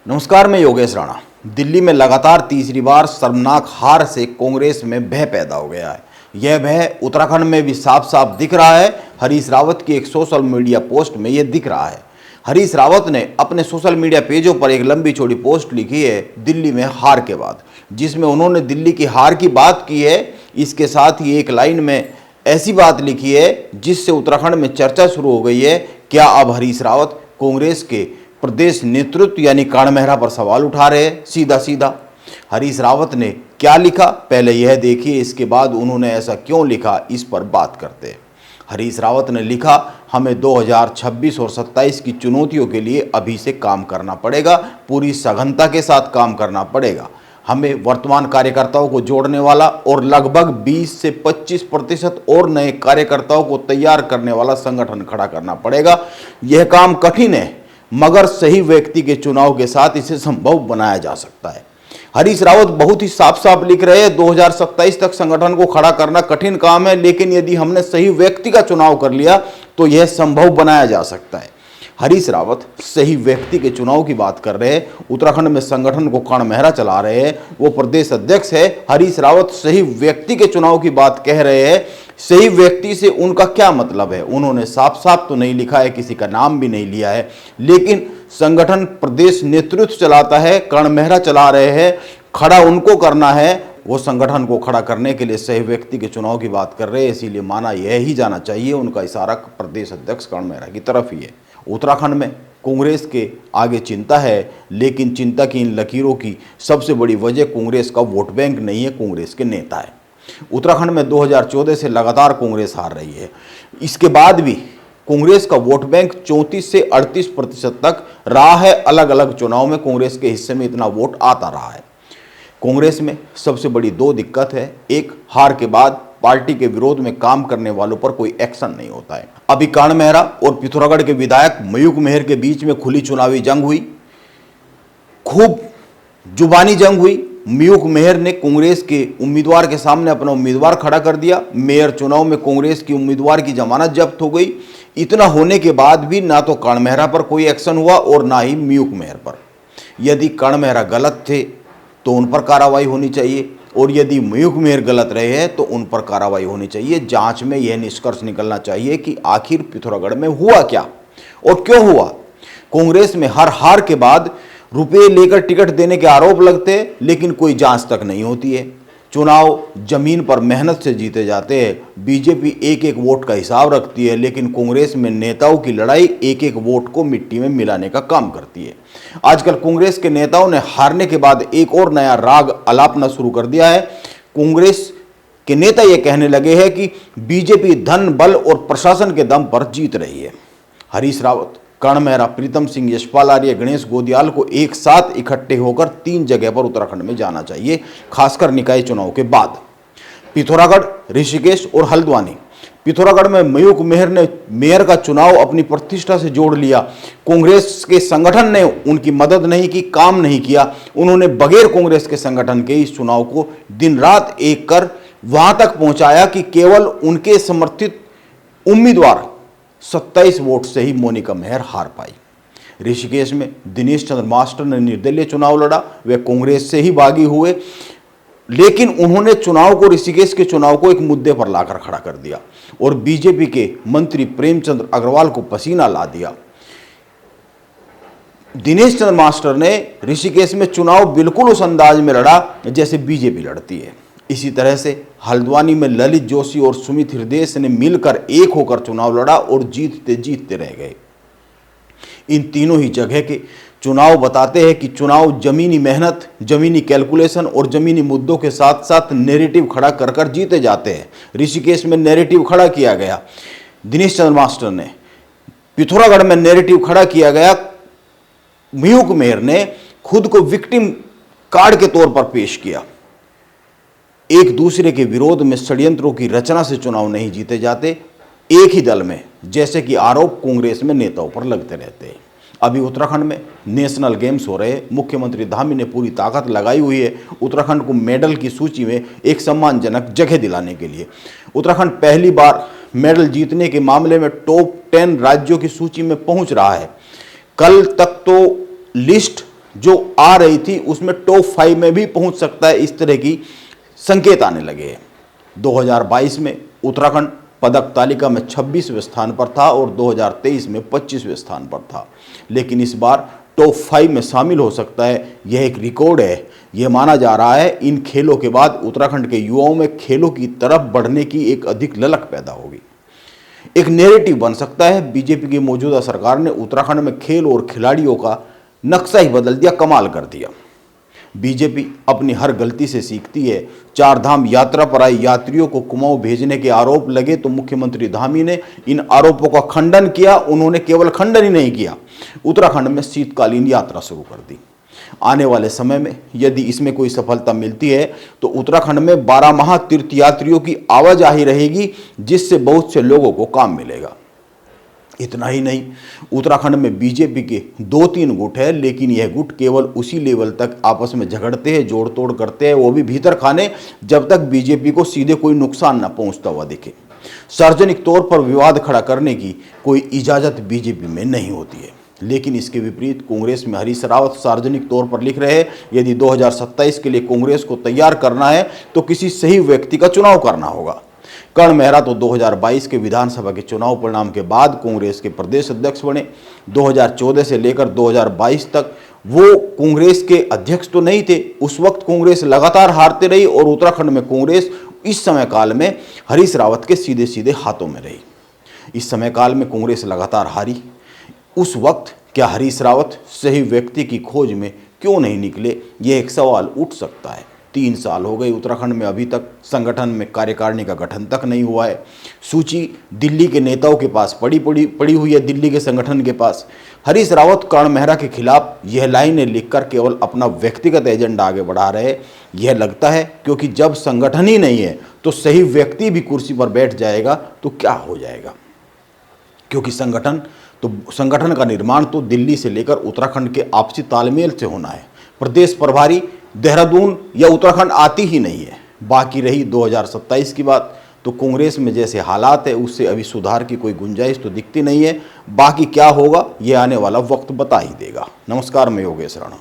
नमस्कार, मैं योगेश राणा। दिल्ली में लगातार तीसरी बार शर्मनाक हार से कांग्रेस में भय पैदा हो गया है। यह भय उत्तराखंड में भी साफ साफ दिख रहा है। हरीश रावत की एक सोशल मीडिया पोस्ट में यह दिख रहा है। हरीश रावत ने अपने सोशल मीडिया पेजों पर एक लंबी चौड़ी पोस्ट लिखी है दिल्ली में हार के बाद, जिसमें उन्होंने दिल्ली की हार की बात की है। इसके साथ ही एक लाइन में ऐसी बात लिखी है जिससे उत्तराखंड में चर्चा शुरू हो गई है। क्या अब हरीश रावत कांग्रेस के प्रदेश नेतृत्व यानी कान मेहरा पर सवाल उठा रहे हैं? सीधा सीधा हरीश रावत ने क्या लिखा, पहले यह देखिए, इसके बाद उन्होंने ऐसा क्यों लिखा इस पर बात करते हैं। हरीश रावत ने लिखा, हमें 2026 और 27 की चुनौतियों के लिए अभी से काम करना पड़ेगा, पूरी सघनता के साथ काम करना पड़ेगा। हमें वर्तमान कार्यकर्ताओं को जोड़ने वाला और लगभग 20 से 25% और नए कार्यकर्ताओं को तैयार करने वाला संगठन खड़ा करना पड़ेगा। यह काम कठिन है, मगर सही व्यक्ति के चुनाव के साथ इसे संभव बनाया जा सकता है। हरीश रावत बहुत ही साफ साफ लिख रहे हैं, 2027 तक संगठन को खड़ा करना कठिन काम है, लेकिन यदि हमने सही व्यक्ति का चुनाव कर लिया तो यह संभव बनाया जा सकता है। हरीश रावत सही व्यक्ति के चुनाव की बात कर रहे हैं। उत्तराखंड में संगठन को कान मेहरा चला रहे हैं, वो प्रदेश अध्यक्ष है। हरीश रावत सही व्यक्ति के चुनाव की बात कह रहे हैं। सही व्यक्ति से उनका क्या मतलब है? उन्होंने साफ साफ तो नहीं लिखा है, किसी का नाम भी नहीं लिया है, लेकिन संगठन प्रदेश नेतृत्व चलाता है, कान मेहरा चला रहे हैं, खड़ा उनको करना है। वो संगठन को खड़ा करने के लिए सही व्यक्ति के चुनाव की बात कर रहे हैं, इसीलिए माना यह ही जाना चाहिए उनका इशारा प्रदेश अध्यक्ष कान मेहरा की तरफ ही है। उत्तराखंड में कांग्रेस के आगे चिंता है, लेकिन चिंता की इन लकीरों की सबसे बड़ी वजह कांग्रेस का वोट बैंक नहीं है, कांग्रेस के नेता है। उत्तराखंड में 2014 से लगातार कांग्रेस हार रही है। इसके बाद भी कांग्रेस का वोट बैंक 34 से 38% तक रहा है। अलग अलग चुनाव में कांग्रेस के हिस्से में इतना वोट आता रहा है। कांग्रेस में सबसे बड़ी दो दिक्कत है। एक, हार के बाद पार्टी के विरोध में काम करने वालों पर कोई एक्शन नहीं होता है। अभी कान मेहरा और पिथौरागढ़ के विधायक मयूख मेहर के बीच में खुली चुनावी जंग हुई, खूब जुबानी जंग हुई। मयूख मेहर ने कांग्रेस के उम्मीदवार के सामने अपना उम्मीदवार खड़ा कर दिया। मेयर चुनाव में कांग्रेस की उम्मीदवार की जमानत जब्त हो गई। इतना होने के बाद भी ना तो कान मेहरा पर कोई एक्शन हुआ और ना ही मयूख मेहर पर। यदि कान मेहरा गलत थे तो उन पर कार्रवाई होनी चाहिए, और यदि मयूख मेहर गलत रहे हैं तो उन पर कार्रवाई होनी चाहिए। जांच में यह निष्कर्ष निकलना चाहिए कि आखिर पिथौरागढ़ में हुआ क्या और क्यों हुआ। कांग्रेस में हर हार के बाद रुपए लेकर टिकट देने के आरोप लगते हैं, लेकिन कोई जांच तक नहीं होती है। चुनाव जमीन पर मेहनत से जीते जाते हैं। बीजेपी एक एक वोट का हिसाब रखती है, लेकिन कांग्रेस में नेताओं की लड़ाई एक एक वोट को मिट्टी में मिलाने का काम करती है। आजकल कांग्रेस के नेताओं ने हारने के बाद एक और नया राग अलापना शुरू कर दिया है। कांग्रेस के नेता ये कहने लगे हैं कि बीजेपी धन, बल और प्रशासन के दम पर जीत रही है। हरीश रावत, कान मेहरा, प्रीतम सिंह, यशपाल आर्य, गणेश गोदियाल को एक साथ इकट्ठे होकर 3 जगह पर उत्तराखंड में जाना चाहिए, खासकर निकाय चुनाव के बाद। पिथौरागढ़, ऋषिकेश और हल्द्वानी। पिथौरागढ़ में मयूख मेहर ने मेयर का चुनाव अपनी प्रतिष्ठा से जोड़ लिया। कांग्रेस के संगठन ने उनकी मदद नहीं की, काम नहीं किया। उन्होंने बगैर कांग्रेस के संगठन के इस चुनाव को दिन रात एक कर वहां तक पहुंचाया कि केवल उनके समर्थित उम्मीदवार 27 वोट से ही मोनिका मेहर हार पाई। ऋषिकेश में दिनेश चंद्र मास्टर ने निर्दलीय चुनाव लड़ा। वे कांग्रेस से ही बागी हुए, लेकिन उन्होंने चुनाव को, ऋषिकेश के चुनाव को एक मुद्दे पर लाकर खड़ा कर दिया और बीजेपी के मंत्री प्रेमचंद्र अग्रवाल को पसीना ला दिया। दिनेश चंद्र मास्टर ने ऋषिकेश में चुनाव बिल्कुल उस अंदाज में लड़ा जैसे बीजेपी लड़ती है। इसी तरह से हल्द्वानी में ललित जोशी और सुमित हृदय ने मिलकर एक होकर चुनाव लड़ा और जीतते जीतते रह गए। इन तीनों ही जगह के चुनाव बताते हैं कि चुनाव जमीनी मेहनत, जमीनी कैलकुलेशन और जमीनी मुद्दों के साथ साथ नैरेटिव खड़ा कर कर जीते जाते हैं। ऋषिकेश में नैरेटिव खड़ा किया गया दिनेश चंद्र मास्टर ने, पिथौरागढ़ में नैरेटिव खड़ा किया गया। मयूख मेहर ने खुद को विक्टिम कार्ड के तौर पर पेश किया। एक दूसरे के विरोध में षड्यंत्रों की रचना से चुनाव नहीं जीते जाते एक ही दल में, जैसे कि आरोप कांग्रेस में नेताओं पर लगते रहते हैं। अभी उत्तराखंड में नेशनल गेम्स हो रहे हैं। मुख्यमंत्री धामी ने पूरी ताकत लगाई हुई है उत्तराखंड को मेडल की सूची में एक सम्मानजनक जगह दिलाने के लिए। उत्तराखंड पहली बार मेडल जीतने के मामले में टॉप 10 राज्यों की सूची में पहुंच रहा है। कल तक तो लिस्ट जो आ रही थी उसमें टॉप 5 में भी पहुंच सकता है, इस तरह की संकेत आने लगे हैं। 2022 में उत्तराखंड पदक तालिका में 26वें स्थान पर था और 2023 में 25वें स्थान पर था, लेकिन इस बार टॉप 5 में शामिल हो सकता है। यह एक रिकॉर्ड है। यह माना जा रहा है इन खेलों के बाद उत्तराखंड के युवाओं में खेलों की तरफ बढ़ने की एक अधिक ललक पैदा होगी। एक नैरेटिव बन सकता है। बीजेपी की मौजूदा सरकार ने उत्तराखंड में खेल और खिलाड़ियों का नक्शा ही बदल दिया, कमाल कर दिया। बीजेपी अपनी हर गलती से सीखती है। 4 धाम यात्रा पर आए यात्रियों को कुमाऊं भेजने के आरोप लगे तो मुख्यमंत्री धामी ने इन आरोपों का खंडन किया। उन्होंने केवल खंडन ही नहीं किया, उत्तराखंड में शीतकालीन यात्रा शुरू कर दी। आने वाले समय में यदि इसमें कोई सफलता मिलती है तो उत्तराखंड में 12 माह तीर्थ यात्रियों की आवाजाही रहेगी, जिससे बहुत से लोगों को काम मिलेगा। इतना ही नहीं, उत्तराखंड में बीजेपी के 2-3 गुट है, लेकिन यह गुट केवल उसी लेवल तक आपस में झगड़ते हैं, जोड़ तोड़ करते हैं, वो भी भीतर खाने, जब तक बीजेपी को सीधे कोई नुकसान न पहुंचता हुआ दिखे। सार्वजनिक तौर पर विवाद खड़ा करने की कोई इजाजत बीजेपी में नहीं होती है। लेकिन इसके विपरीत कांग्रेस में हरीश रावत सार्वजनिक तौर पर लिख रहे हैं, यदि 2027 के लिए कांग्रेस को तैयार करना है तो किसी सही व्यक्ति का चुनाव करना होगा। कर्ण मेहरा तो 2022 के विधानसभा के चुनाव परिणाम के बाद कांग्रेस के प्रदेश अध्यक्ष बने। 2014 से लेकर 2022 तक वो कांग्रेस के अध्यक्ष तो नहीं थे। उस वक्त कांग्रेस लगातार हारते रही और उत्तराखंड में कांग्रेस इस समय काल में हरीश रावत के सीधे सीधे हाथों में रही। इस समय काल में कांग्रेस लगातार हारी। उस वक्त क्या हरीश रावत सही व्यक्ति की खोज में क्यों नहीं निकले, ये एक सवाल उठ सकता है। 3 साल हो गए उत्तराखंड में, अभी तक संगठन में कार्यकारिणी का गठन तक नहीं हुआ है। सूची दिल्ली के नेताओं के पास पड़ी हुई है, दिल्ली के संगठन के पास। हरीश रावत कर्ण मेहरा के खिलाफ यह लाइनें लिखकर केवल अपना व्यक्तिगत एजेंडा आगे बढ़ा रहे। यह लगता है क्योंकि जब संगठन ही नहीं है तो सही व्यक्ति भी कुर्सी पर बैठ जाएगा तो क्या हो जाएगा, क्योंकि संगठन का निर्माण तो दिल्ली से लेकर उत्तराखंड के आपसी तालमेल से होना है। प्रदेश प्रभारी देहरादून या उत्तराखंड आती ही नहीं है। बाकी रही 2027 की बात, तो कांग्रेस में जैसे हालात है उससे अभी सुधार की कोई गुंजाइश तो दिखती नहीं है। बाकी क्या होगा ये आने वाला वक्त बता ही देगा। नमस्कार, मैं योगेश राणा।